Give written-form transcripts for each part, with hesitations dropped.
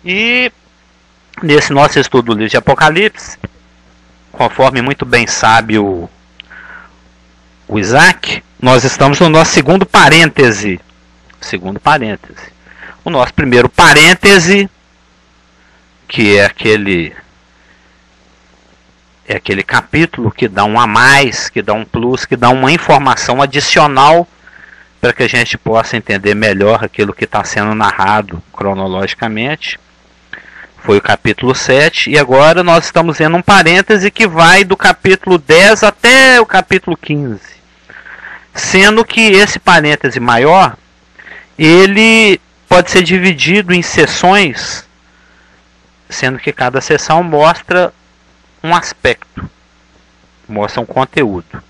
E nesse nosso estudo do livro de Apocalipse, conforme muito bem sabe o Isaac, nós estamos no nosso segundo parêntese. O nosso primeiro parêntese, que é aquele capítulo que dá um a mais, que dá um plus, que dá uma informação adicional para que a gente possa entender melhor aquilo que está sendo narrado cronologicamente. Foi o capítulo 7, e agora nós estamos vendo um parêntese que vai do capítulo 10 até o capítulo 15. Sendo que esse parêntese maior, ele pode ser dividido em sessões, sendo que cada sessão mostra um aspecto, mostra um conteúdo.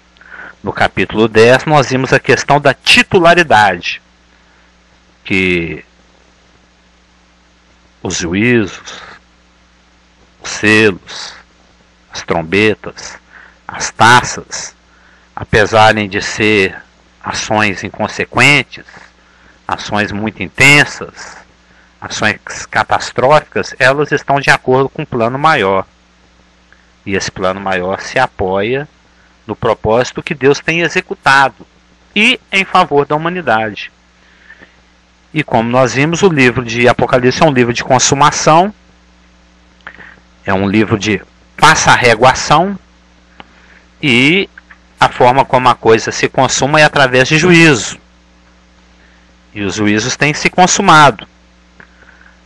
No capítulo 10 nós vimos a questão da titularidade, que os juízos, os selos, as trombetas, as taças, apesar de ser ações inconsequentes, ações muito intensas, ações catastróficas, elas estão de acordo com um plano maior. E esse plano maior se apoia no propósito que Deus tem executado e em favor da humanidade. E como nós vimos, o livro de Apocalipse é um livro de consumação, é um livro de passarreguação, e a forma como a coisa se consuma é através de juízo. E os juízos têm se consumado.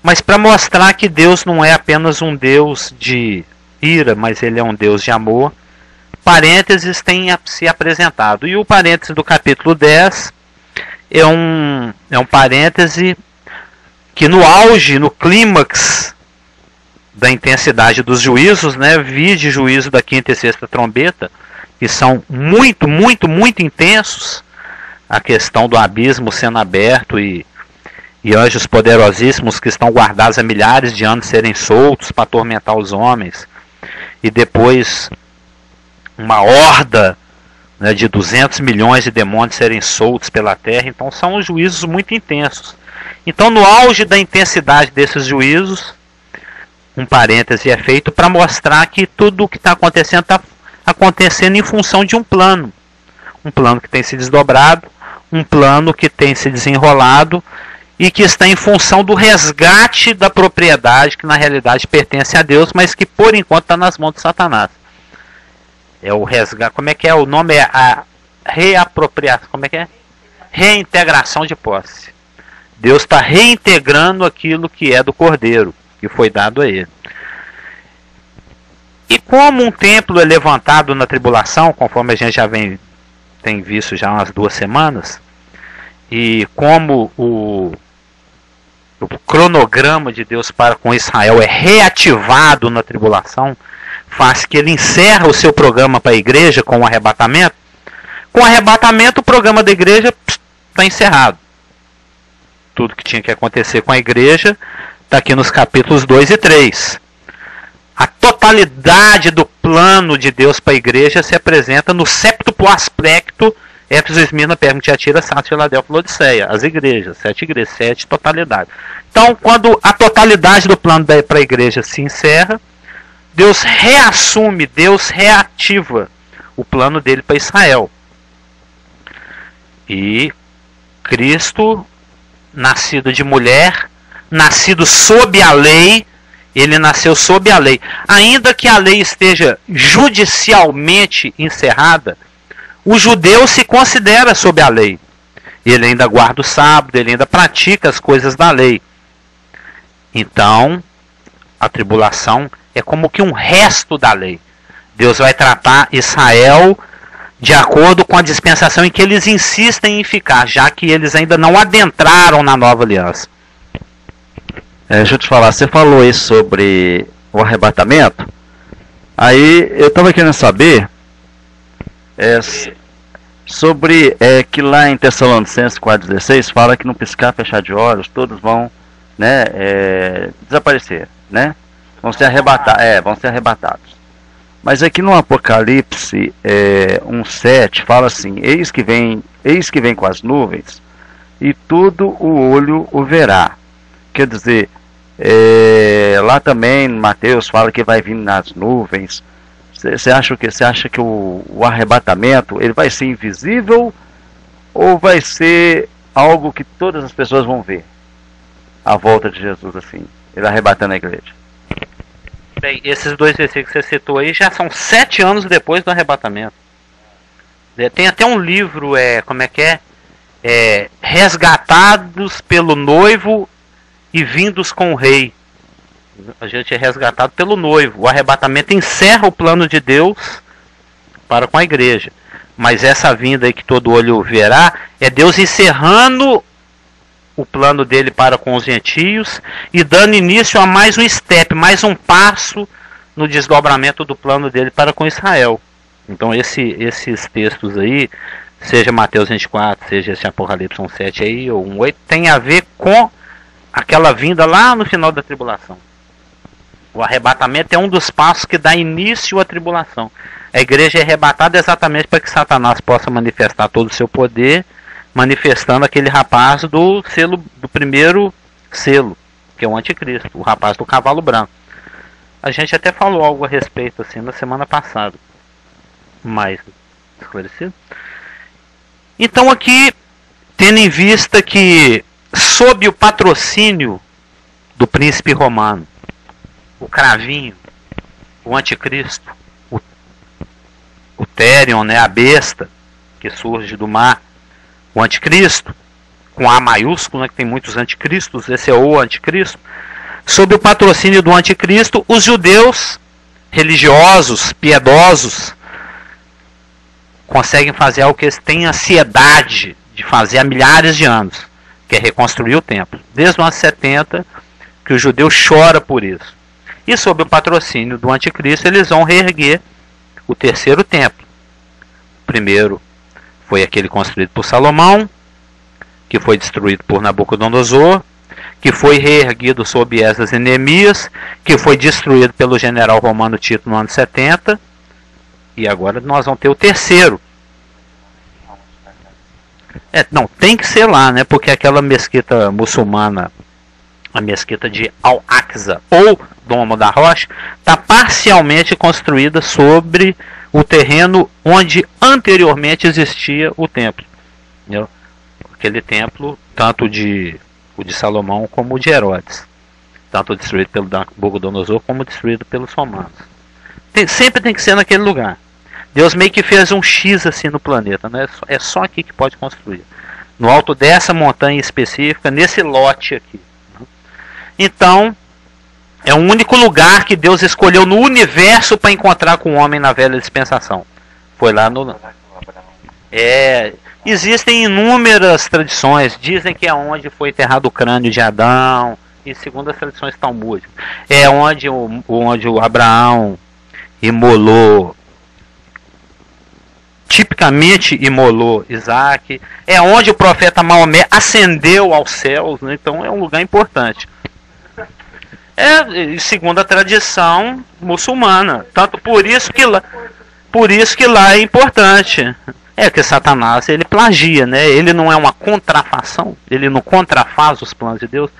Mas para mostrar que Deus não é apenas um Deus de ira, mas ele é um Deus de amor, parênteses têm se apresentado. E o parêntese do capítulo 10 é um parêntese que no auge, no clímax da intensidade dos juízos, né, vide juízo da quinta e sexta trombeta, que são muito, muito, muito intensos, a questão do abismo sendo aberto e anjos poderosíssimos que estão guardados há milhares de anos serem soltos para atormentar os homens, e depois uma horda, né, de 200 milhões de demônios serem soltos pela terra. Então são juízos muito intensos. Então no auge da intensidade desses juízos, um parêntese é feito para mostrar que tudo o que está acontecendo está acontecendo em função de um plano que tem se desdobrado, um plano que tem se desenrolado e que está em função do resgate da propriedade que na realidade pertence a Deus, mas que por enquanto está nas mãos de Satanás. É o resgate, como é que é? O nome é a reapropriação, como é que é? Reintegração de posse. Deus está reintegrando aquilo que é do Cordeiro, que foi dado a ele. E como um templo é levantado na tribulação, conforme a gente já tem visto já umas 2 semanas, e como o cronograma de Deus para com Israel é reativado na tribulação, faz que ele encerra o seu programa para a igreja com o arrebatamento. Com o arrebatamento, o programa da igreja está encerrado. Tudo que tinha que acontecer com a igreja está aqui nos capítulos 2 e 3. A totalidade do plano de Deus para a igreja se apresenta no séptuplo aspecto: Éfeso, Esmirna, Pérgamo, Tiatira, Sardes, Filadélfia, Laodiceia. As igrejas, 7 igrejas, 7 totalidade. Então, quando a totalidade do plano para a igreja se encerra, Deus reassume, Deus reativa o plano dele para Israel. E Cristo, nascido de mulher, nascido sob a lei, ele nasceu sob a lei. Ainda que a lei esteja judicialmente encerrada, o judeu se considera sob a lei. Ele ainda guarda o sábado, ele ainda pratica as coisas da lei. Então, a tribulação é como que um resto da lei. Deus vai tratar Israel de acordo com a dispensação em que eles insistem em ficar, já que eles ainda não adentraram na nova aliança. Deixa eu te falar, você falou aí sobre o arrebatamento. Aí eu estava querendo saber sobre que lá em Tessalonicenses 4,16 fala que no piscar, fechar de olhos, todos vão, né, desaparecer, né? Vão ser arrebatados. Mas aqui no Apocalipse 1,7 fala assim: eis que vem com as nuvens, e todo o olho o verá. Quer dizer, Lá também, Mateus fala que vai vir nas nuvens. Você acha que o arrebatamento ele vai ser invisível ou vai ser algo que todas as pessoas vão ver? A volta de Jesus, assim, ele arrebatando a igreja. Bem, esses dois versículos que você citou aí já são 7 anos depois do arrebatamento. Tem até um livro, como é que é? Resgatados pelo noivo e vindos com o rei. A gente é resgatado pelo noivo. O arrebatamento encerra o plano de Deus para com a igreja. Mas essa vinda aí que todo olho verá é Deus encerrando o plano dele para com os gentios e dando início a mais um step, mais um passo no desdobramento do plano dele para com Israel. Então esses textos aí, seja Mateus 24, seja esse Apocalipse 1:7 aí, ou 1:8, tem a ver com aquela vinda lá no final da tribulação. O arrebatamento é um dos passos que dá início à tribulação. A igreja é arrebatada exatamente para que Satanás possa manifestar todo o seu poder, manifestando aquele rapaz do primeiro selo, que é o anticristo, o rapaz do cavalo branco. A gente até falou algo a respeito assim na semana passada, mais esclarecido. Então aqui, tendo em vista que sob o patrocínio do príncipe romano, o cravinho, o anticristo, o Therion, né, a besta que surge do mar, o anticristo, com A maiúsculo, né, que tem muitos anticristos, esse é o anticristo. Sob o patrocínio do anticristo, os judeus religiosos, piedosos, conseguem fazer algo que eles têm ansiedade de fazer há milhares de anos, que é reconstruir o templo. Desde os anos 70, que o judeu chora por isso. E sob o patrocínio do anticristo, eles vão reerguer o terceiro templo. O primeiro foi aquele construído por Salomão, que foi destruído por Nabucodonosor, que foi reerguido sob Esdras e Neemias, que foi destruído pelo general romano Tito no ano 70, e agora nós vamos ter o terceiro. Não, tem que ser lá, né? Porque aquela mesquita muçulmana, a mesquita de Al-Aqsa ou Domo da Rocha, está parcialmente construída sobre o terreno onde anteriormente existia o templo. Entendeu? Aquele templo, tanto o de Salomão como o de Herodes. Tanto destruído pelo Nabucodonosor como destruído pelos romanos. Sempre tem que ser naquele lugar. Deus meio que fez um X assim no planeta, né? É só aqui que pode construir. No alto dessa montanha específica, nesse lote aqui. Então, é o único lugar que Deus escolheu no universo para encontrar com o homem na velha dispensação. Foi lá no... Existem inúmeras tradições. Dizem que é onde foi enterrado o crânio de Adão. E segundo as tradições talmúdicas, é onde o Abraão imolou, tipicamente imolou Isaac. É onde o profeta Maomé ascendeu aos céus, né? Então é um lugar importante. Segundo a tradição muçulmana. Tanto por isso que lá é importante. Que Satanás ele plagia, né? Ele não é uma contrafação, ele não contrafaz os planos de Deus.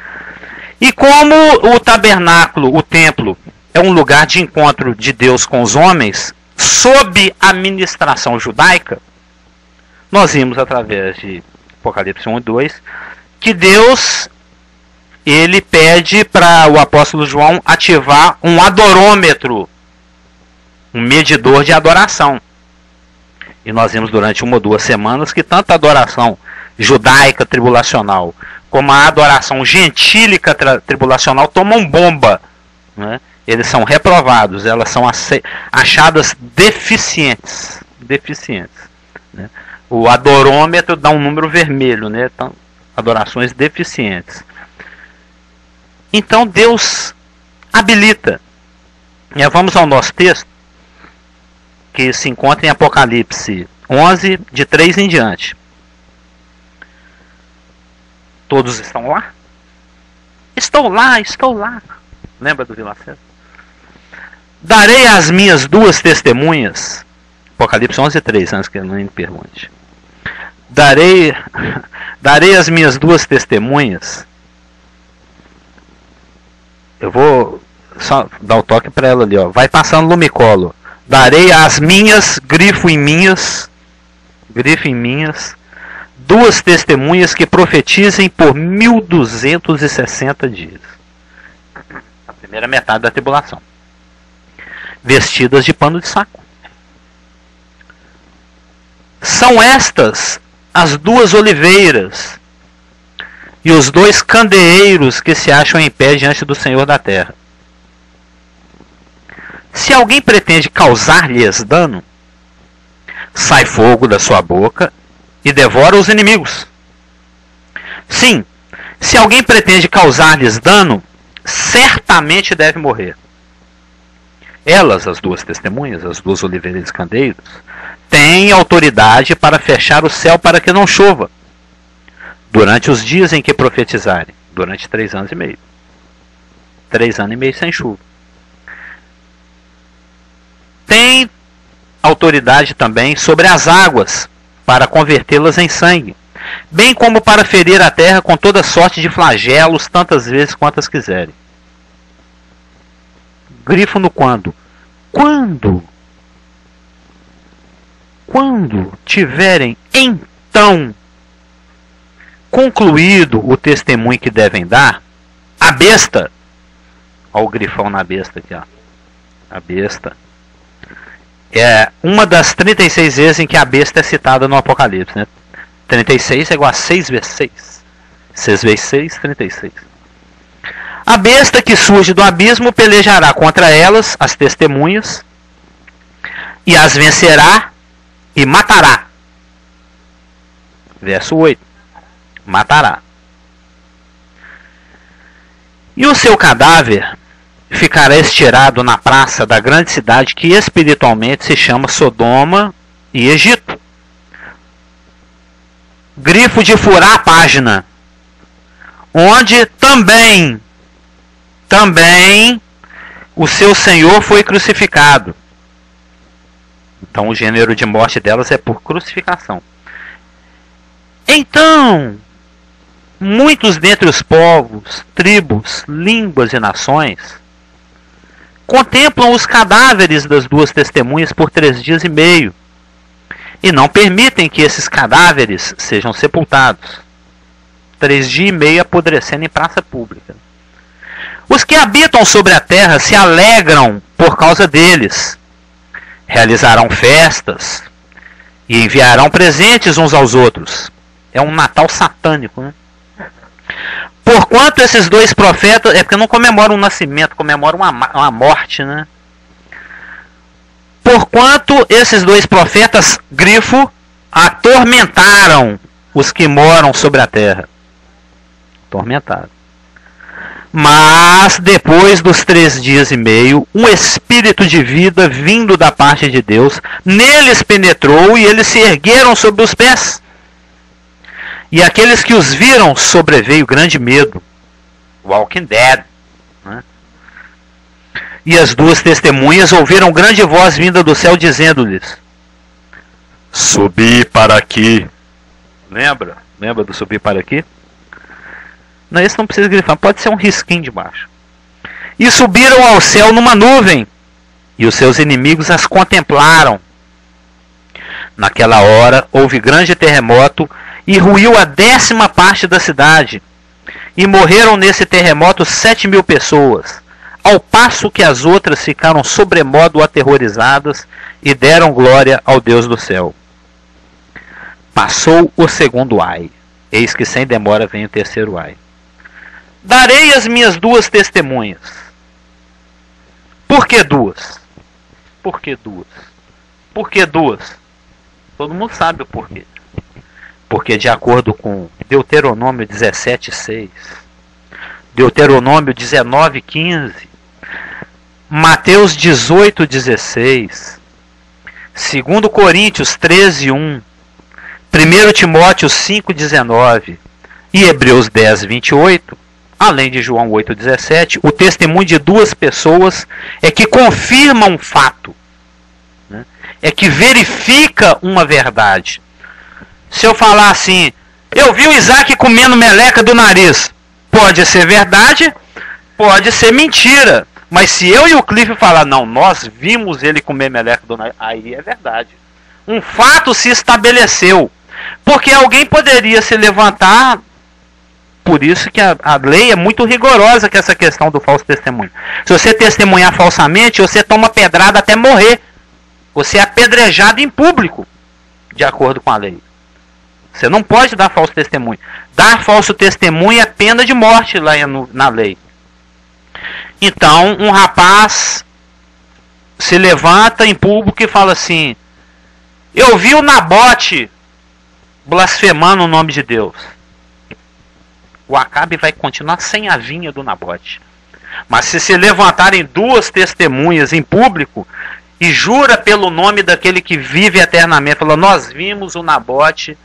E como o tabernáculo, o templo, é um lugar de encontro de Deus com os homens, sob a administração judaica, nós vimos através de Apocalipse 1 e 2 que Deus ele pede para o apóstolo João ativar um adorômetro, um medidor de adoração. E nós vimos durante 1 ou 2 semanas que tanto a adoração judaica tribulacional como a adoração gentílica tribulacional tomam bomba, né? Eles são reprovados, elas são achadas deficientes, né? O adorômetro dá um número vermelho, né? Então, adorações deficientes. Então Deus habilita. E vamos ao nosso texto, que se encontra em Apocalipse 11, de 3 em diante. Todos estão lá? Estou lá. Lembra do Vila César? Darei as minhas 2 testemunhas. Apocalipse 11, 3, antes que ele não me pergunte. Darei as minhas 2 testemunhas Eu vou só dar o toque para ela ali, ó. Vai passando lumicolo. Darei as minhas, grifo em minhas, 2 testemunhas que profetizem por 1260 dias. A primeira metade da tribulação. Vestidas de pano de saco. São estas as 2 oliveiras e os 2 candeeiros que se acham em pé diante do Senhor da terra. Se alguém pretende causar-lhes dano, sai fogo da sua boca e devora os inimigos. Sim, se alguém pretende causar-lhes dano, certamente deve morrer. Elas, as 2 testemunhas, as 2 oliveiras e candeeiros, têm autoridade para fechar o céu para que não chova, durante os dias em que profetizarem, durante 3 anos e meio. 3 anos e meio sem chuva. Tem autoridade também sobre as águas, para convertê-las em sangue, bem como para ferir a terra com toda sorte de flagelos, tantas vezes quantas quiserem. Grifo no quando. Quando tiverem então concluído o testemunho que devem dar, a besta, olha o grifão na besta aqui, ó. A besta é uma das 36 vezes em que a besta é citada no Apocalipse, né? 36 é igual a 6 vezes 6. 6 vezes 6, 36. A besta que surge do abismo pelejará contra elas, as testemunhas, e as vencerá e matará. Verso 8. Matará. E o seu cadáver ficará estirado na praça da grande cidade que espiritualmente se chama Sodoma e Egito. Grifo de furar a página. Onde também o seu Senhor foi crucificado. Então o gênero de morte delas é por crucificação. Então, muitos dentre os povos, tribos, línguas e nações contemplam os cadáveres das 2 testemunhas por 3 dias e meio e não permitem que esses cadáveres sejam sepultados. 3 dias e meio apodrecendo em praça pública. Os que habitam sobre a terra se alegram por causa deles. Realizarão festas e enviarão presentes uns aos outros. É um Natal satânico, né? Porquanto esses 2 profetas, é porque não comemoram um nascimento, comemoram uma morte, né? Porquanto esses 2 profetas, grifo, atormentaram os que moram sobre a terra. Atormentaram. Mas depois dos 3 dias e meio, um espírito de vida vindo da parte de Deus neles penetrou e eles se ergueram sobre os pés. E aqueles que os viram sobreveio grande medo. Walking Dead. Né? E as 2 testemunhas ouviram grande voz vinda do céu dizendo-lhes: subi para aqui. Lembra? Lembra do subir para aqui? Não, esse não precisa grifar, pode ser um risquinho de baixo. E subiram ao céu numa nuvem, e os seus inimigos as contemplaram. Naquela hora houve grande terremoto, e ruiu a 10ª parte da cidade, e morreram nesse terremoto 7.000 pessoas, ao passo que as outras ficaram sobremodo aterrorizadas e deram glória ao Deus do céu. Passou o 2º ai, eis que sem demora vem o 3º ai. Darei as minhas 2 testemunhas. Por que 2? Por que 2? Por que 2? Todo mundo sabe o porquê. Porque de acordo com Deuteronômio 17:6, Deuteronômio 19:15, Mateus 18:16, 2 Coríntios 13:1, 1 Timóteo 5:19 e Hebreus 10:28, além de João 8:17, o testemunho de 2 pessoas é que confirma um fato, né? É que verifica uma verdade. Se eu falar assim, eu vi o Isaac comendo meleca do nariz, pode ser verdade, Pode ser mentira. Mas se eu e o Cliff falar, não, nós vimos ele comer meleca do navio, aí é verdade. Um fato se estabeleceu. Porque alguém poderia se levantar. Por isso que a lei é muito rigorosa com essa questão do falso testemunho. Se você testemunhar falsamente, você toma pedrada até morrer. Você é apedrejado em público, de acordo com a lei. Você não pode dar falso testemunho. Dar falso testemunho é pena de morte lá na lei. Então, um rapaz se levanta em público e fala assim: eu vi o Nabote blasfemando o nome de Deus. O Acabe vai continuar sem a vinha do Nabote. Mas se levantarem duas testemunhas em público e jura pelo nome daquele que vive eternamente, fala, nós vimos o Nabote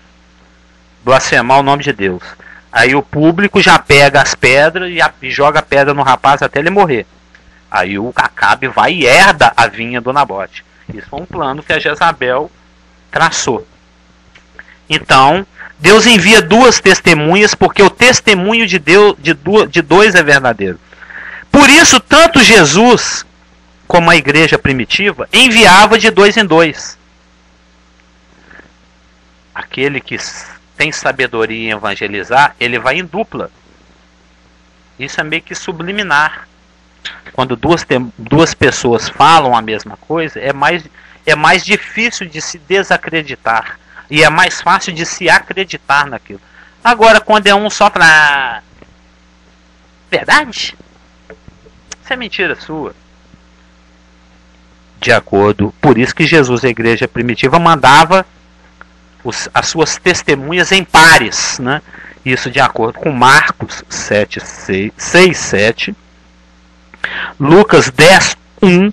blasfemar o nome de Deus. Aí o público já pega as pedras e joga a pedra no rapaz até ele morrer. Aí o Acabe vai e herda a vinha do Nabote. Isso foi um plano que a Jezabel traçou. Então, Deus envia duas testemunhas, porque o testemunho de Deus de dois é verdadeiro. Por isso, tanto Jesus como a igreja primitiva enviava de dois em dois. Aquele que tem sabedoria em evangelizar, ele vai em dupla. Isso é meio que subliminar. Quando duas pessoas falam a mesma coisa, é mais difícil de se desacreditar. E é mais fácil de se acreditar naquilo. Agora, quando é um só para... Verdade? Isso é mentira sua. De acordo... Por isso que Jesus, a igreja primitiva, mandava as suas testemunhas em pares. Né? Isso de acordo com Marcos 6:7, Lucas 10:1,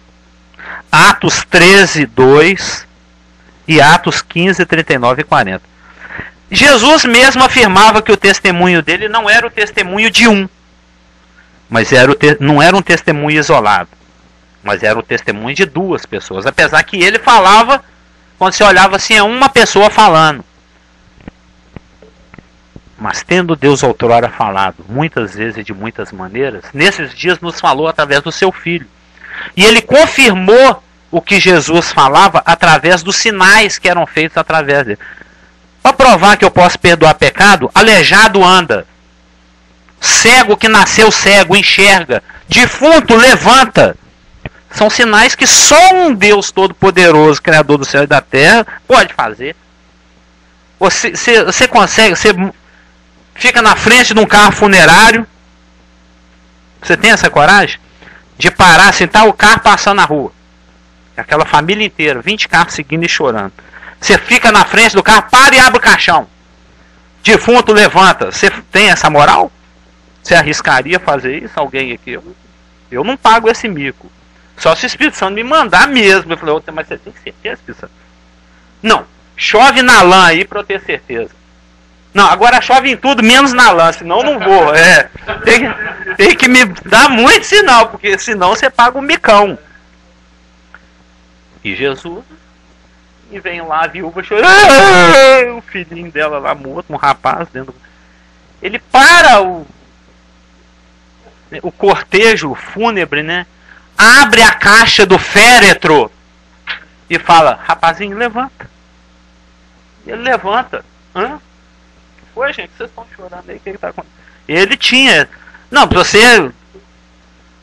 Atos 13:2... e Atos 15, 39 e 40. Jesus mesmo afirmava que o testemunho dele não era o testemunho de um, mas não era um testemunho isolado, mas era o testemunho de duas pessoas. Apesar que ele falava, quando você olhava assim, é uma pessoa falando. Mas tendo Deus outrora falado, muitas vezes e de muitas maneiras, nesses dias nos falou através do seu Filho. E ele confirmou o que Jesus falava através dos sinais que eram feitos através dele. Para provar que eu posso perdoar pecado, aleijado anda, cego que nasceu cego enxerga, defunto levanta. São sinais que só um Deus Todo-Poderoso, Criador do céu e da terra, pode fazer. Você consegue, você fica na frente de um carro funerário, você tem essa coragem? De parar assim, tá o carro passando na rua. Aquela família inteira, 20 carros seguindo e chorando. Você fica na frente do carro, para e abre o caixão. Defunto levanta. Você tem essa moral? Você arriscaria fazer isso? Alguém aqui? Eu não pago esse mico. Só se o Espírito Santo me mandar mesmo. Eu falei, mas você tem certeza, Espírito Santo? Não. Chove na lã aí para eu ter certeza. Não, agora chove em tudo, menos na lã, senão eu não vou. Tem que me dar muito sinal, porque senão você paga um micão. E Jesus, e vem lá a viúva chorando, o filhinho dela lá morto, um rapaz dentro. Ele para o cortejo fúnebre, né? Abre a caixa do féretro e fala, rapazinho, levanta. E ele levanta. Hã? Oi, gente, vocês estão chorando aí, o que está acontecendo? Ele tinha... Não, pra você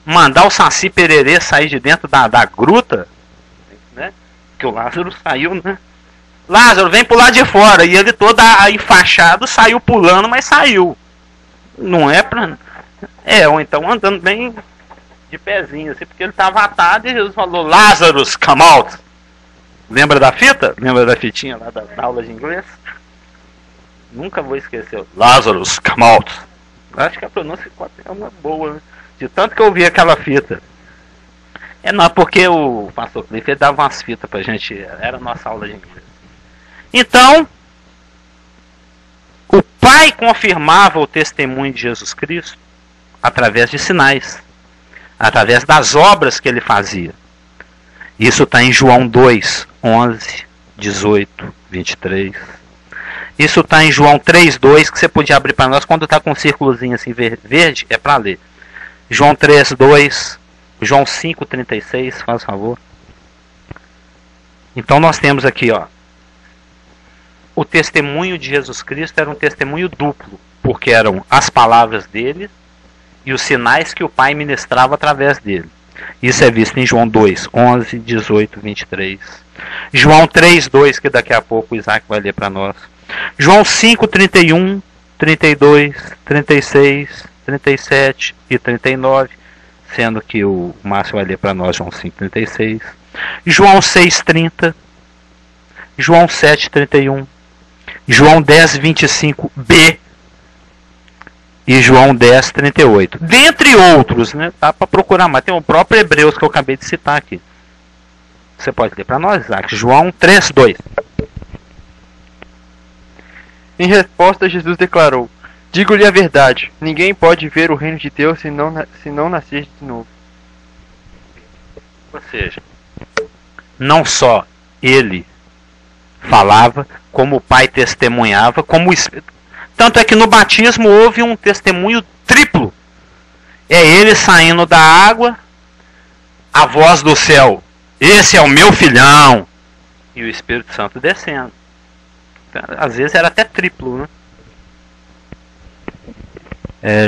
mandar o Saci Pererê sair de dentro da gruta, né? Que o Lázaro saiu, né? Lázaro, vem pro lado de fora. E ele todo enfaixado saiu pulando, mas saiu. Não é pra... ou então andando bem de pezinho, assim, porque ele estava atado e Jesus falou, Lázaro, come out. Lembra da fita? Lembra da fitinha lá da aula de inglês? Nunca vou esquecer. Lázaro, come out. Acho que a pronúncia é uma boa, né? De tanto que eu ouvi aquela fita. Não, porque o pastor Cliff dava umas fitas pra gente, era a nossa aula de inglês. Então, o Pai confirmava o testemunho de Jesus Cristo através de sinais, através das obras que ele fazia. Isso está em João 2, 11, 18, 23. Isso está em João 3, 2, que você podia abrir para nós quando está com um círculozinho assim verde, é para ler. João 3:2, João 5:36, faz favor. Então nós temos aqui, ó, o testemunho de Jesus Cristo era um testemunho duplo, porque eram as palavras dele e os sinais que o Pai ministrava através dele. Isso é visto em João 2:11, 18, 23. João 3:2, que daqui a pouco o Isaac vai ler para nós. João 5:31, 32, 36, 37 e 39, sendo que o Márcio vai ler para nós João 5:36. João 6:30, João 7:31, João 10:25b e João 10:38. Dentre outros, né? Dá para procurar, mas tem o próprio Hebreus que eu acabei de citar aqui. Você pode ler para nós, Isaac. João 3:2. Em resposta, Jesus declarou: digo-lhe a verdade, ninguém pode ver o reino de Deus se não nascer de novo. Ou seja, não só ele falava, como o Pai testemunhava, como o Espírito. Tanto é que no batismo houve um testemunho triplo. É ele saindo da água, a voz do céu: esse é o meu filhão. E o Espírito Santo descendo. Às vezes era até triplo, né?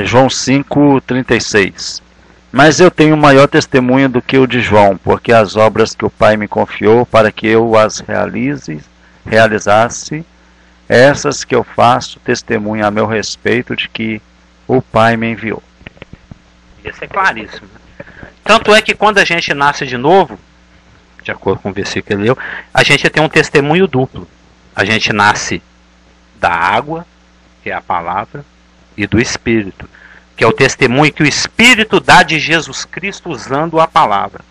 João 5:36. Mas eu tenho maior testemunho do que o de João, porque as obras que o Pai me confiou para que eu as realizasse, essas que eu faço testemunho a meu respeito de que o Pai me enviou. Isso é claríssimo. Tanto é que quando a gente nasce de novo, de acordo com o versículo que ele leu, a gente tem um testemunho duplo. A gente nasce da água, que é a palavra, e do Espírito, que é o testemunho que o Espírito dá de Jesus Cristo usando a palavra.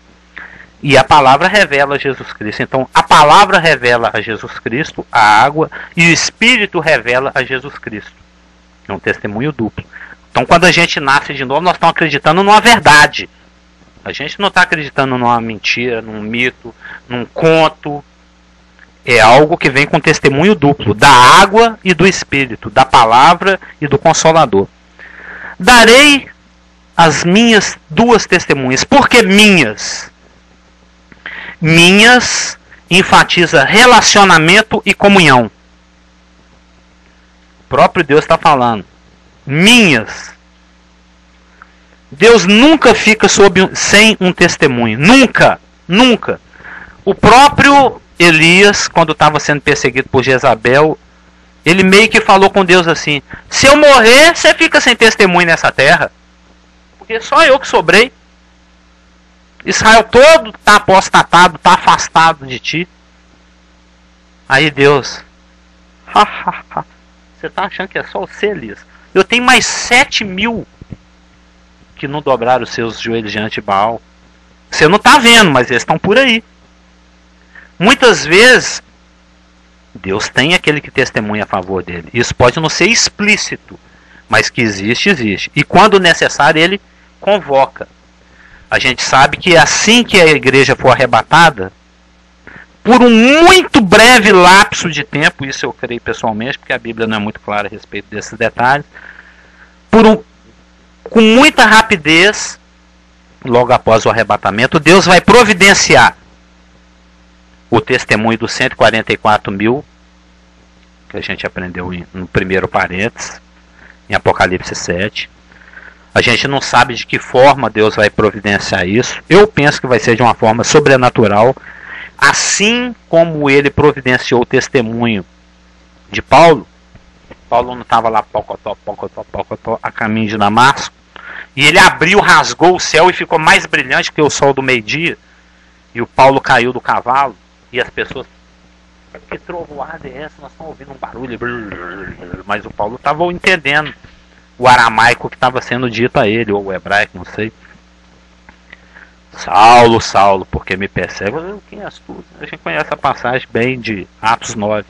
E a palavra revela Jesus Cristo. Então, a palavra revela a Jesus Cristo, a água, e o Espírito revela a Jesus Cristo. É um testemunho duplo. Então, quando a gente nasce de novo, nós estamos acreditando numa verdade. A gente não está acreditando numa mentira, num mito, num conto. É algo que vem com testemunho duplo, da água e do Espírito, da palavra e do Consolador. Darei as minhas duas testemunhas. Por que minhas? Minhas enfatiza relacionamento e comunhão. O próprio Deus está falando. Minhas. Deus nunca fica sem um testemunho. Nunca. Nunca. O próprio Elias, quando estava sendo perseguido por Jezabel, ele meio que falou com Deus assim: se eu morrer, você fica sem testemunho nessa terra. Porque só eu que sobrei. Israel todo está apostatado, está afastado de ti. Aí Deus: você está achando que é só você, Elias? Eu tenho mais 7.000 que não dobraram os seus joelhos diante de Baal. Você não está vendo, mas eles estão por aí. Muitas vezes, Deus tem aquele que testemunha a favor dele. Isso pode não ser explícito, mas que existe, existe. E quando necessário, ele convoca. A gente sabe que assim que a igreja for arrebatada, por um muito breve lapso de tempo, isso eu creio pessoalmente, porque a Bíblia não é muito clara a respeito desses detalhes, com muita rapidez, logo após o arrebatamento, Deus vai providenciar o testemunho dos 144.000, que a gente aprendeu no primeiro parênteses, em Apocalipse 7. A gente não sabe de que forma Deus vai providenciar isso. Eu penso que vai ser de uma forma sobrenatural, assim como ele providenciou o testemunho de Paulo. Paulo não estava lá pocotó, a caminho de Damasco, e ele abriu, rasgou o céu e ficou mais brilhante que o sol do meio-dia, e o Paulo caiu do cavalo, e as pessoas: que trovoada é essa? Nós estamos ouvindo um barulho. Mas o Paulo estava entendendo o aramaico que estava sendo dito a ele, ou o hebraico, não sei. Saulo, Saulo, porque me persegue? Quem és tu? A gente conhece a passagem bem de Atos 9.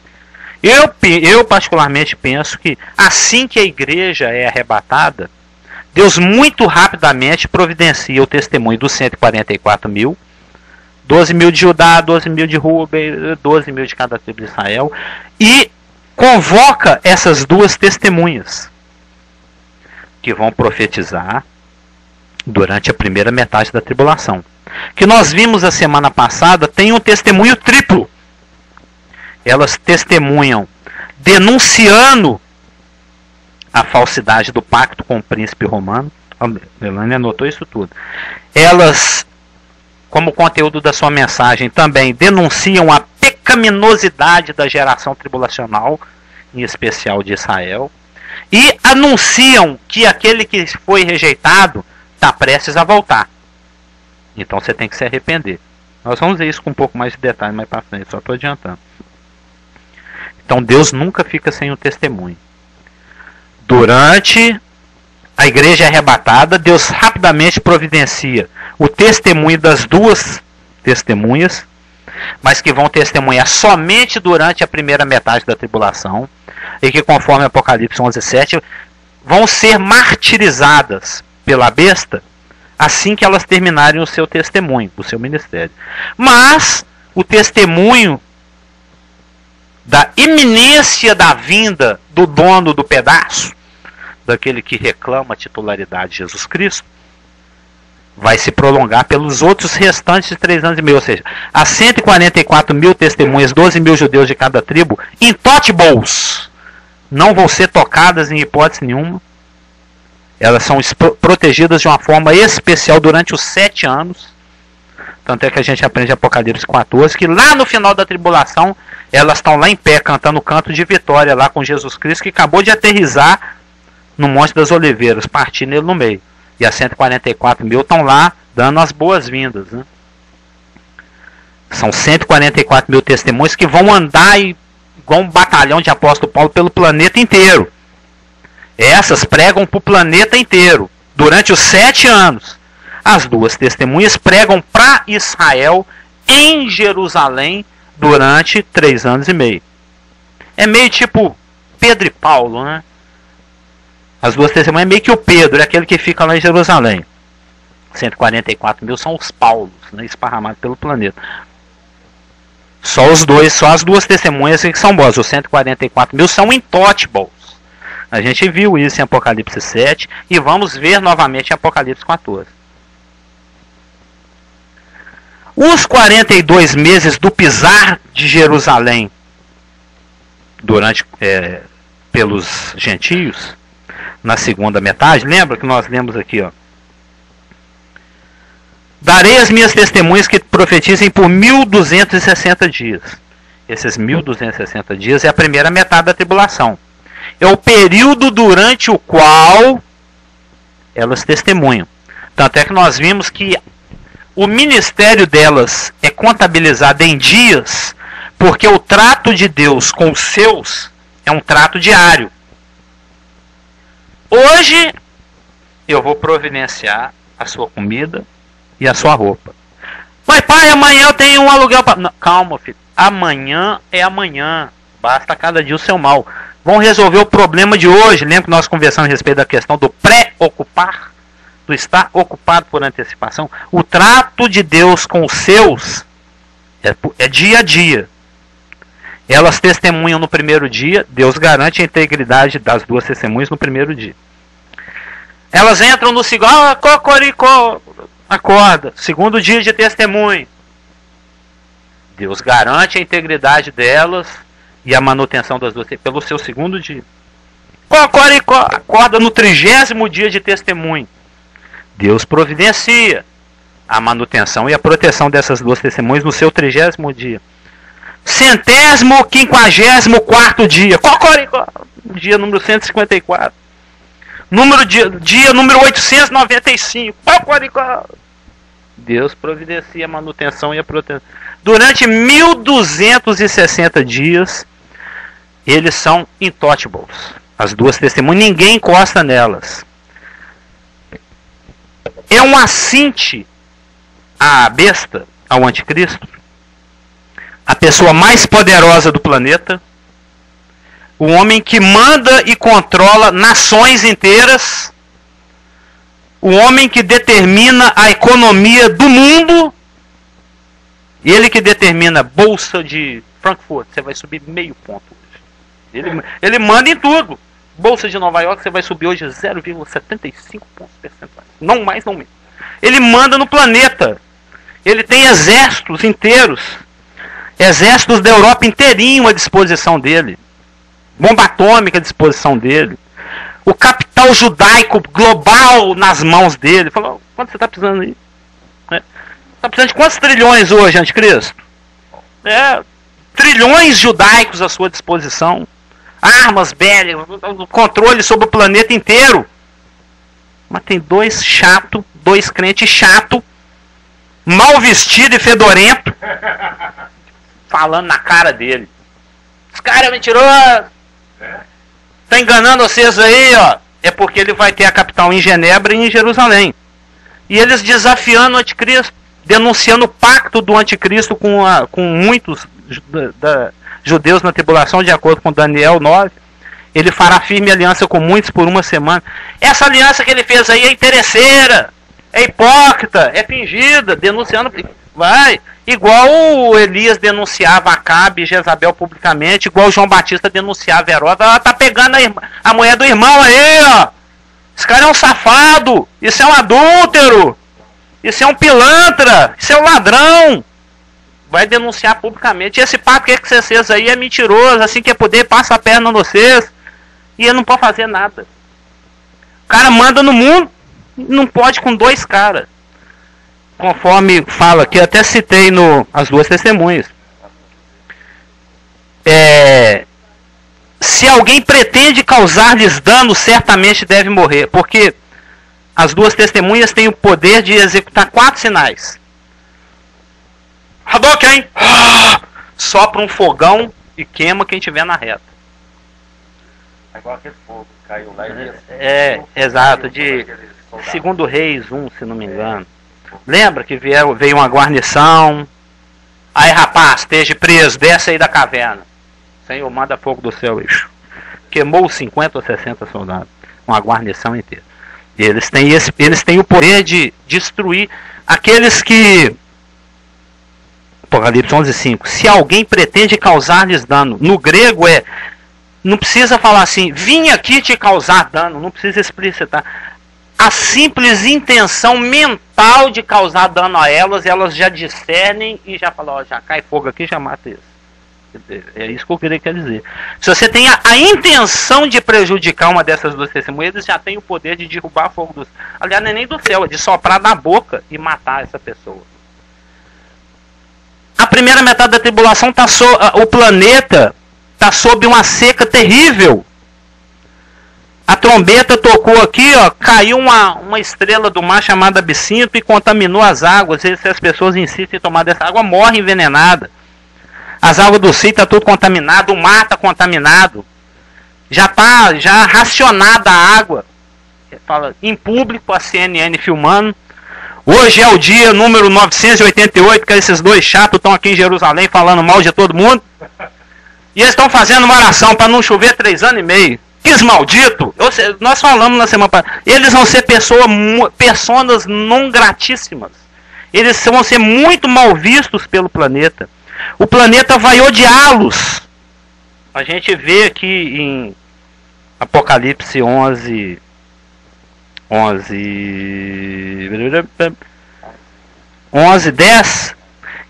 Eu particularmente penso que assim que a igreja é arrebatada, Deus muito rapidamente providencia o testemunho dos 144.000, 12.000 de Judá, 12.000 de Ruben, 12.000 de cada tribo de Israel, e convoca essas duas testemunhas, que vão profetizar, durante a primeira metade da tribulação. Que nós vimos a semana passada, tem um testemunho triplo. Elas testemunham denunciando a falsidade do pacto com o príncipe romano. A Melanie anotou isso tudo. Elas, como conteúdo da sua mensagem, também denunciam a pecaminosidade da geração tribulacional, em especial de Israel, e anunciam que aquele que foi rejeitado está prestes a voltar. Então você tem que se arrepender. Nós vamos ver isso com um pouco mais de detalhe mais para frente, só estou adiantando. Então Deus nunca fica sem um testemunho. Durante a igreja arrebatada, Deus rapidamente providencia o testemunho das duas testemunhas, mas que vão testemunhar somente durante a primeira metade da tribulação, e que, conforme Apocalipse 11:7, vão ser martirizadas pela besta assim que elas terminarem o seu testemunho, o seu ministério. Mas o testemunho da iminência da vinda do dono do pedaço, daquele que reclama a titularidade de Jesus Cristo, vai se prolongar pelos outros restantes 3 anos e meio. Ou seja, as 144 mil testemunhas, 12 mil judeus de cada tribo, intouchables, não vão ser tocadas em hipótese nenhuma. Elas são protegidas de uma forma especial durante os 7 anos. Tanto é que a gente aprende em Apocalipse 14, que lá no final da tribulação, elas estão lá em pé, cantando o canto de vitória lá com Jesus Cristo, que acabou de aterrissar no Monte das Oliveiras, partindo ele no meio. E as 144 mil estão lá dando as boas-vindas, né? São 144 mil testemunhos que vão andar igual um batalhão de apóstolo Paulo pelo planeta inteiro. Essas pregam para o planeta inteiro durante os 7 anos. As duas testemunhas pregam para Israel em Jerusalém durante 3 anos e meio. É meio tipo Pedro e Paulo, né? As duas testemunhas é meio que o Pedro, é aquele que fica lá em Jerusalém. 144 mil são os Paulos, né, esparramados pelo planeta. Só as duas testemunhas que são boas. Os 144 mil são intouchables. A gente viu isso em Apocalipse 7 e vamos ver novamente em Apocalipse 14. Os 42 meses do pisar de Jerusalém pelos gentios, na segunda metade, lembra que nós lemos aqui, ó. Darei as minhas testemunhas que profetizem por 1260 dias. Esses 1260 dias é a primeira metade da tribulação. É o período durante o qual elas testemunham. Tanto é que nós vimos que o ministério delas é contabilizado em dias, porque o trato de Deus com os seus é um trato diário. Hoje eu vou providenciar a sua comida e a sua roupa. Mas pai, amanhã eu tenho um aluguel para... Calma, filho. Amanhã é amanhã. Basta cada dia o seu mal. Vão resolver o problema de hoje. Lembra que nós conversamos a respeito da questão do pré-ocupar? Do estar ocupado por antecipação? O trato de Deus com os seus é dia a dia. Elas testemunham no primeiro dia. Deus garante a integridade das duas testemunhas no primeiro dia. Elas entram no segundo... cocoricó, acorda. Segundo dia de testemunho. Deus garante a integridade delas e a manutenção das duas pelo seu segundo dia. Cocoricó, acorda no 30º dia de testemunho. Deus providencia a manutenção e a proteção dessas duas testemunhas no seu 30º dia. 154º dia. Cocoricó, dia número 154. Dia número 895. Cocoricó. Deus providencia a manutenção e a proteção. Durante 1260 dias, eles são intouchables. As duas testemunhas, ninguém encosta nelas. É um assinte à besta, ao anticristo, a pessoa mais poderosa do planeta, o homem que manda e controla nações inteiras, o homem que determina a economia do mundo, ele que determina a bolsa de Frankfurt, você vai subir meio ponto hoje. Ele manda em tudo. Bolsa de Nova York, você vai subir hoje 0,75 pontos percentuais. Não mais, não menos. Ele manda no planeta. Ele tem exércitos inteiros. Exércitos da Europa inteirinho à disposição dele. Bomba atômica à disposição dele. O capital judaico global nas mãos dele. Falou, quanto você está precisando aí? Está precisando de quantos trilhões hoje, anticristo? Trilhões judaicos à sua disposição. Armas bélicas, controle sobre o planeta inteiro. Mas tem dois crentes chato, mal vestido e fedorento, falando na cara dele. Esse cara é mentiroso. Tá enganando vocês aí, ó. É porque ele vai ter a capital em Genebra e em Jerusalém. E eles desafiando o anticristo, denunciando o pacto do anticristo com muitos judeus na tribulação, de acordo com Daniel 9. Ele fará firme aliança com muitos por uma semana. Essa aliança que ele fez aí é interesseira, é hipócrita, é fingida, denunciando. Vai. Igual o Elias denunciava Acabe e Jezabel publicamente, igual o João Batista denunciava Herodes. Ela tá pegando a mulher do irmão aí, ó. Esse cara é um safado, isso é um adúltero, isso é um pilantra, isso é um ladrão. Vai denunciar publicamente. E esse papo que você fez aí é mentiroso, assim que é poder, passa a perna em vocês. E ele não pode fazer nada. O cara manda no mundo, não pode com dois caras. Conforme fala aqui, até citei as duas testemunhas. Se alguém pretende causar-lhes dano, certamente deve morrer. Porque as duas testemunhas têm o poder de executar 4 sinais. Hadouken! Sopra um fogão e queima quem estiver na reta. Igual aquele fogo que caiu lá e exato, de 2 Reis 1, se não me engano. Lembra que veio uma guarnição. Aí, rapaz, esteja preso, desce aí da caverna. Senhor, manda fogo do céu, eixo. Queimou 50 ou 60 soldados. Uma guarnição inteira. E eles têm o poder de destruir aqueles que... Apocalipse 11:5. Se alguém pretende causar-lhes dano. No grego não precisa falar assim, vim aqui te causar dano. Não precisa explicitar. A simples intenção mental de causar dano a elas já discernem e já falam, ó, já cai fogo aqui, já mata isso. É isso que eu queria dizer. Se você tem a intenção de prejudicar uma dessas duas testemunhas, eles já têm o poder de derrubar fogo do céu. Aliás, não é nem do céu, é de soprar na boca e matar essa pessoa. A primeira metade da tribulação o planeta está sob uma seca terrível. A trombeta tocou aqui, ó, caiu uma estrela do mar chamada Absinto e contaminou as águas. E se as pessoas insistem em tomar dessa água, morrem envenenadas. As águas do rio estão tudo contaminado, o mar está contaminado. Já racionada a água. Fala, em público, a CNN filmando. Hoje é o dia número 988, que esses dois chatos estão aqui em Jerusalém falando mal de todo mundo. E eles estão fazendo uma oração para não chover 3 anos e meio. Que maldito! Nós falamos na semana passada. Eles vão ser personas não gratíssimas. Eles vão ser muito mal vistos pelo planeta. O planeta vai odiá-los. A gente vê aqui em Apocalipse 11:10,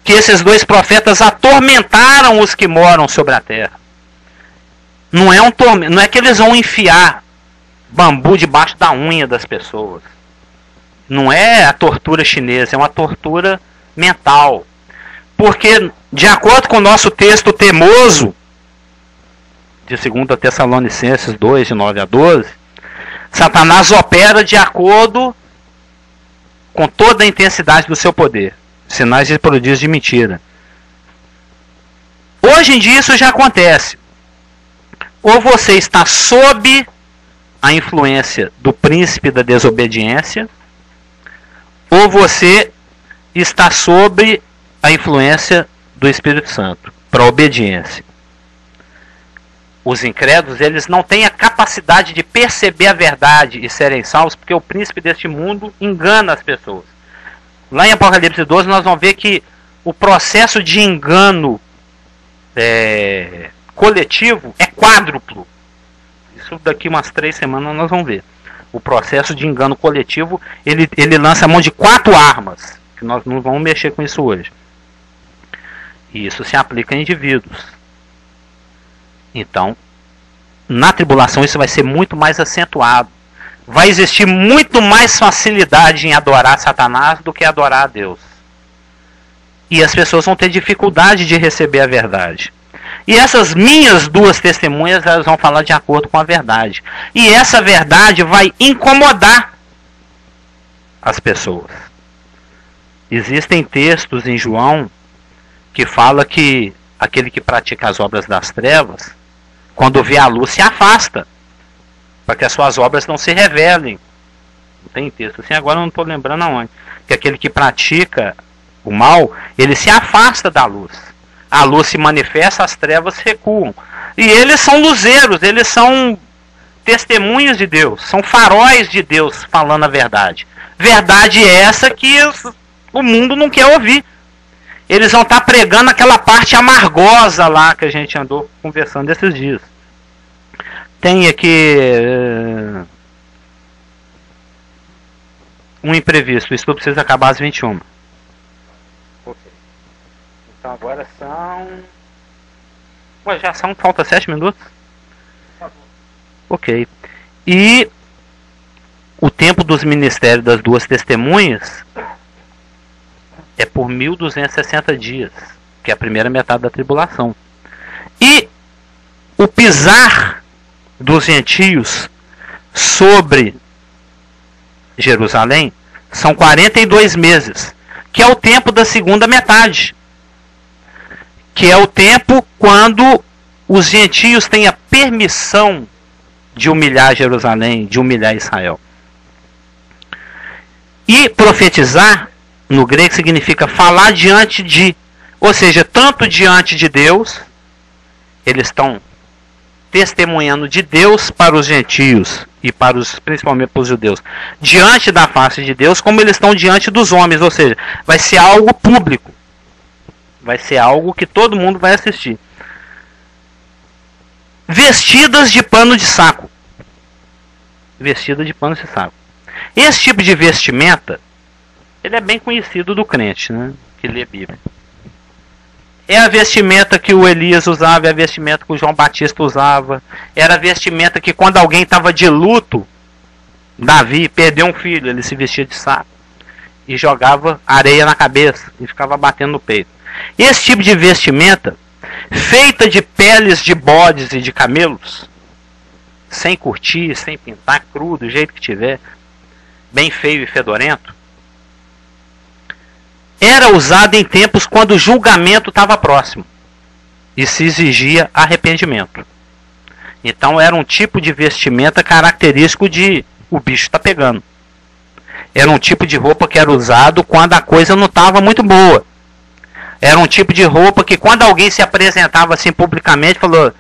que esses dois profetas atormentaram os que moram sobre a terra. Não é que eles vão enfiar bambu debaixo da unha das pessoas. Não é a tortura chinesa, é uma tortura mental. Porque, de acordo com o nosso texto temoso, de 2 Tessalonicenses 2, de 9 a 12, Satanás opera de acordo com toda a intensidade do seu poder. Sinais de prodígio de mentira. Hoje em dia isso já acontece. Ou você está sob a influência do príncipe da desobediência, ou você está sob a influência do Espírito Santo para a obediência. Os incrédulos, eles não têm a capacidade de perceber a verdade e serem salvos, porque o príncipe deste mundo engana as pessoas. Lá em Apocalipse 12 nós vamos ver que o processo de engano coletivo é quádruplo. Isso daqui umas 3 semanas nós vamos ver. o processo de engano coletivo, ele lança a mão de 4 armas, que nós não vamos mexer com isso hoje. E isso se aplica a indivíduos. Então, na tribulação isso vai ser muito mais acentuado. Vai existir muito mais facilidade em adorar Satanás do que adorar a Deus. E as pessoas vão ter dificuldade de receber a verdade. E essas minhas 2 testemunhas, elas vão falar de acordo com a verdade. E essa verdade vai incomodar as pessoas. Existem textos em João que fala que aquele que pratica as obras das trevas, quando vê a luz, se afasta, para que as suas obras não se revelem. Não tem texto assim, agora eu não estou lembrando aonde. Que aquele que pratica o mal, ele se afasta da luz. A luz se manifesta, as trevas recuam. E eles são luzeiros, eles são testemunhas de Deus, são faróis de Deus falando a verdade. Verdade essa que o mundo não quer ouvir. Eles vão estar pregando aquela parte amargosa lá que a gente andou conversando esses dias. Tem aqui um imprevisto. O estudo precisa acabar às 21. Ok. Então agora são... Ué, já são... Falta 7 minutos? Ok. E o tempo dos ministérios das 2 testemunhas é por 1260 dias, que é a primeira metade da tribulação. E o pisar dos gentios sobre Jerusalém são 42 meses, que é o tempo da segunda metade, que é o tempo quando os gentios têm a permissão de humilhar Jerusalém, de humilhar Israel. E profetizar no grego significa falar diante de, ou seja, tanto diante de Deus, eles estão testemunhando de Deus para os gentios e para os, principalmente para os judeus, diante da face de Deus, como eles estão diante dos homens, ou seja, vai ser algo público, vai ser algo que todo mundo vai assistir. Vestidas de pano de saco. Vestida de pano de saco. Esse tipo de vestimenta, ele é bem conhecido do crente, né, que lê a Bíblia. É a vestimenta que o Elias usava, é a vestimenta que o João Batista usava. Era a vestimenta que quando alguém estava de luto, Davi perdeu um filho, ele se vestia de saco e jogava areia na cabeça e ficava batendo no peito. Esse tipo de vestimenta, feita de peles de bodes e de camelos, sem curtir, sem pintar, cru, do jeito que tiver, bem feio e fedorento, era usada em tempos quando o julgamento estava próximo e se exigia arrependimento. Então era um tipo de vestimenta característico de o bicho está pegando. Era um tipo de roupa que era usado quando a coisa não estava muito boa. Era um tipo de roupa que quando alguém se apresentava assim publicamente, falou,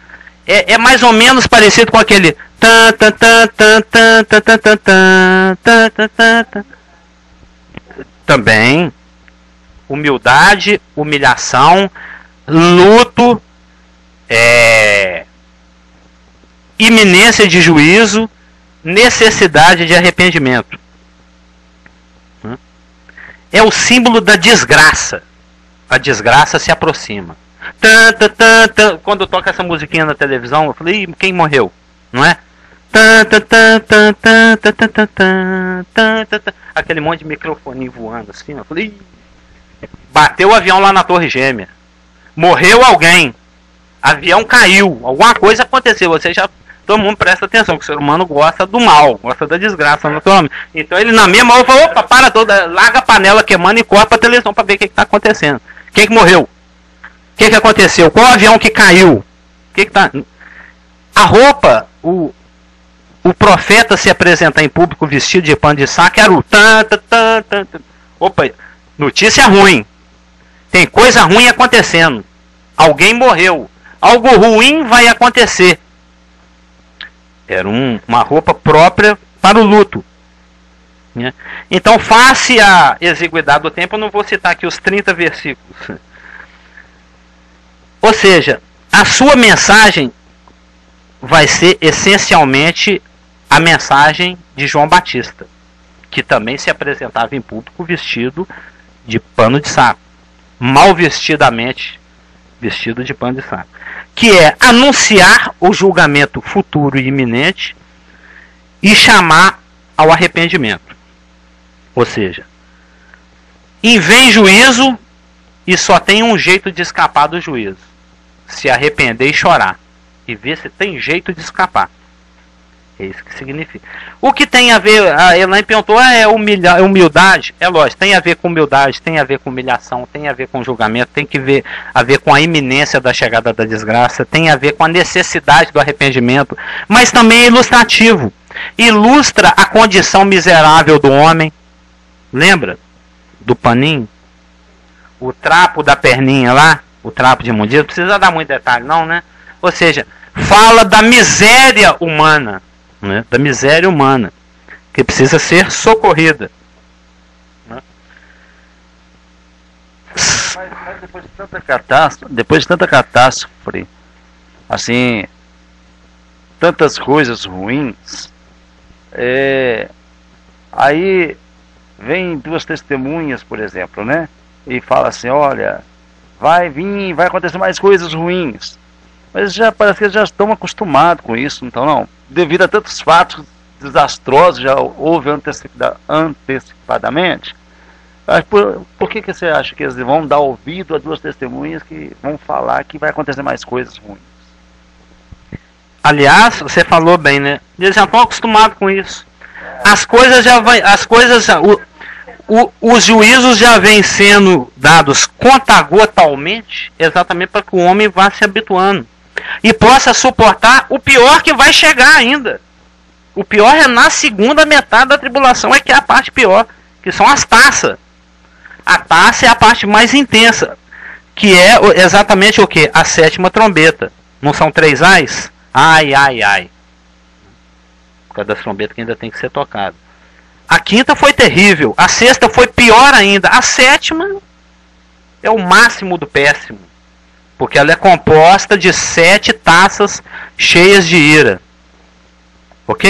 é mais ou menos parecido com aquele também humildade, humilhação, luto, iminência de juízo, necessidade de arrependimento. É o símbolo da desgraça. A desgraça se aproxima. Quando toca essa musiquinha na televisão, eu falei, quem morreu? Não é? Aquele monte de microfone voando assim, eu falei, bateu o avião lá na Torre Gêmea, morreu alguém, avião caiu, alguma coisa aconteceu. Você já, todo mundo presta atenção que o ser humano gosta do mal, gosta da desgraça naturalmente. Então ele na mesma hora falou, opa, para toda, larga a panela queimando e corre pra televisão para ver o que está acontecendo. Quem que morreu? O que aconteceu? Qual avião que caiu? Que tá? A roupa, o profeta se apresentar em público vestido de pano de saco era o opa, notícia ruim. Tem coisa ruim acontecendo. Alguém morreu. Algo ruim vai acontecer. Era uma roupa própria para o luto. Né? Então, face à exiguidade do tempo, eu não vou citar aqui os 30 versículos. Ou seja, a sua mensagem vai ser essencialmente a mensagem de João Batista, que também se apresentava em público vestido de pano de saco, mal vestidamente vestido de pano de saco, que é anunciar o julgamento futuro e iminente e chamar ao arrependimento. Ou seja, vem juízo e só tem um jeito de escapar do juízo: se arrepender e chorar, e ver se tem jeito de escapar. É isso que significa. O que tem a ver, a Elaine perguntou, humildade? É lógico, tem a ver com humildade, tem a ver com humilhação, tem a ver com julgamento, tem a ver com a iminência da chegada da desgraça, tem a ver com a necessidade do arrependimento, mas também é ilustrativo. Ilustra a condição miserável do homem. Lembra do paninho? O trapo da perninha lá, o trapo de imundícia, não precisa dar muito detalhe não, né? Ou seja, fala da miséria humana, né? Da miséria humana, que precisa ser socorrida. Né? Mas depois de tanta catástrofe, assim, tantas coisas ruins, aí vem duas testemunhas, por exemplo, né? E fala assim, olha, vai acontecer mais coisas ruins. Mas já parece que eles já estão acostumados com isso, então não. Devido a tantos fatos desastrosos já houve antecipadamente. Por que você acha que eles vão dar ouvido a duas testemunhas que vão falar que vai acontecer mais coisas ruins? Aliás, você falou bem, né? Eles já estão acostumados com isso. Os juízos já vêm sendo dados contagotalmente, exatamente para que o homem vá se habituando e possa suportar o pior que vai chegar ainda. O pior é na segunda metade da tribulação, é que é a parte pior, que são as taças. A taça é a parte mais intensa, que é exatamente o que? A sétima trombeta. Não são 3 ais? Ai, ai, ai. Por causa das trombetas que ainda tem que ser tocada. A quinta foi terrível. A sexta foi pior ainda. A sétima é o máximo do péssimo, porque ela é composta de 7 taças cheias de ira. Ok?